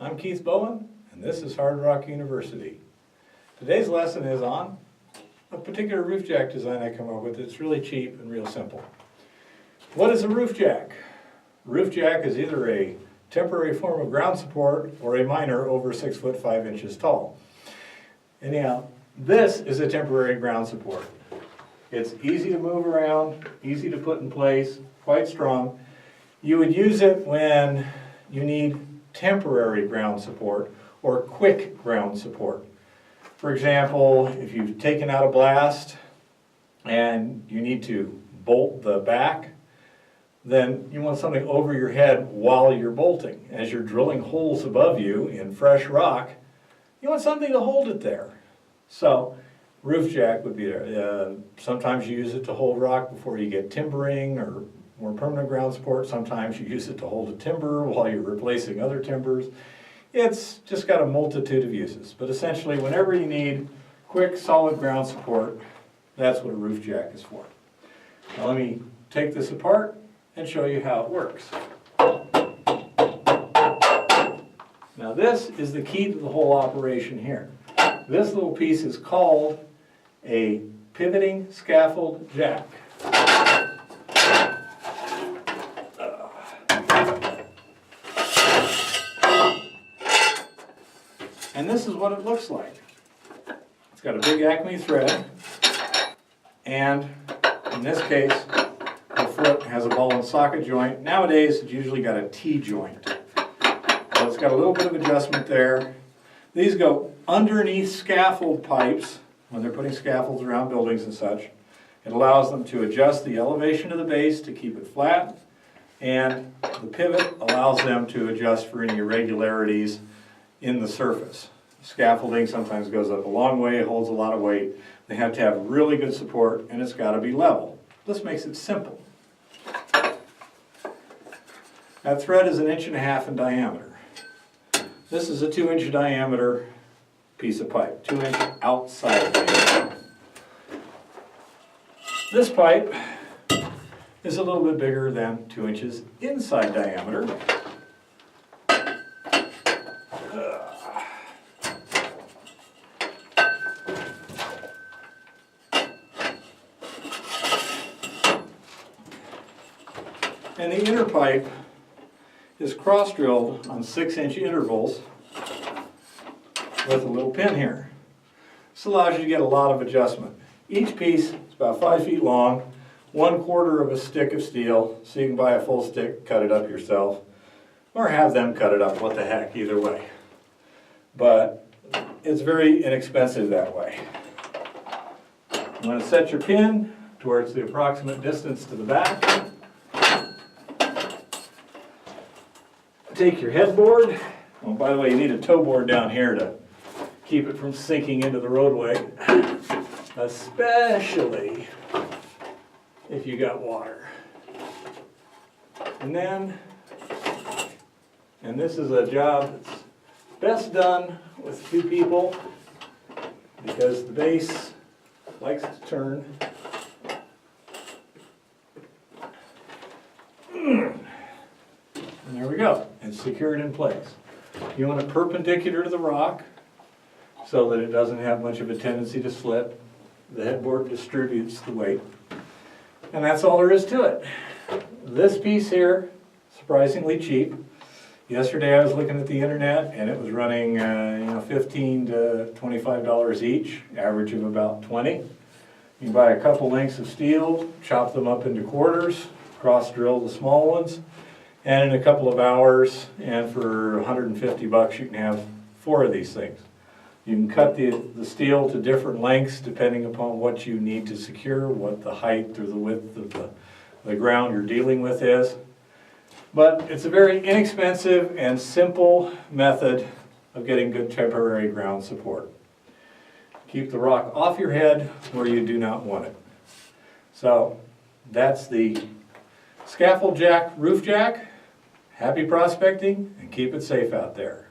I'm Keith Bowen, and this is Hard Rock University. Today's lesson is on a particular roof jack design I come up with. It's really cheap and real simple. What is a roof jack? A roof jack is either a temporary form of ground support or a minor over 6 foot 5 inches tall. Anyhow, this is a temporary ground support. It's easy to move around, easy to put in place, quite strong. You would use it when you need temporary ground support or quick ground support. For example, if you've taken out a blast and you need to bolt the back, then you want something over your head while you're bolting. As you're drilling holes above you in fresh rock, you want something to hold it there. So, roof jack would be there. Sometimes you use it to hold rock before you get timbering or more permanent ground support. Sometimes you use it to hold a timber while you're replacing other timbers. It's just got a multitude of uses. But essentially, whenever you need quick, solid ground support, that's what a roof jack is for. Now let me take this apart and show you how it works. Now this is the key to the whole operation here. This little piece is called a pivoting scaffold jack. And this is what it looks like. It's got a big Acme thread, and in this case, the foot has a ball and socket joint. Nowadays, it's usually got a T-joint. So it's got a little bit of adjustment there. These go underneath scaffold pipes when they're putting scaffolds around buildings and such. It allows them to adjust the elevation of the base to keep it flat, and the pivot allows them to adjust for any irregularities in the surface. Scaffolding sometimes goes up a long way, holds a lot of weight. They have to have really good support, and it's got to be level. This makes it simple. That thread is 1.5 inches in diameter. This is a 2-inch diameter piece of pipe, 2-inch outside diameter. This pipe is a little bit bigger than 2 inches inside diameter. And the inner pipe is cross-drilled on 6-inch intervals with a little pin here. This allows you to get a lot of adjustment. Each piece is about 5 feet long, 1/4 of a stick of steel, so you can buy a full stick, cut it up yourself, or have them cut it up, what the heck, either way. But it's very inexpensive that way. You want to set your pin towards the approximate distance to the back. Take your headboard. Oh, by the way, you need a toe board down here to keep it from sinking into the roadway, especially if you got water. And this is a job that's best done with 2 people because the base likes to turn. And there we go. It's secured in place. You want it perpendicular to the rock so that it doesn't have much of a tendency to slip. The headboard distributes the weight. And that's all there is to it. This piece here, surprisingly cheap. Yesterday I was looking at the internet and it was running $15 to $25 each, average of about 20. You can buy a couple lengths of steel, chop them up into quarters, cross drill the small ones, and in a couple of hours, and for 150 bucks, you can have 4 of these things. You can cut the steel to different lengths depending upon what you need to secure, what the height or the width of the ground you're dealing with is. But it's a very inexpensive and simple method of getting good temporary ground support. Keep the rock off your head where you do not want it. So that's the scaffold jack, roof jack. Happy prospecting, and keep it safe out there.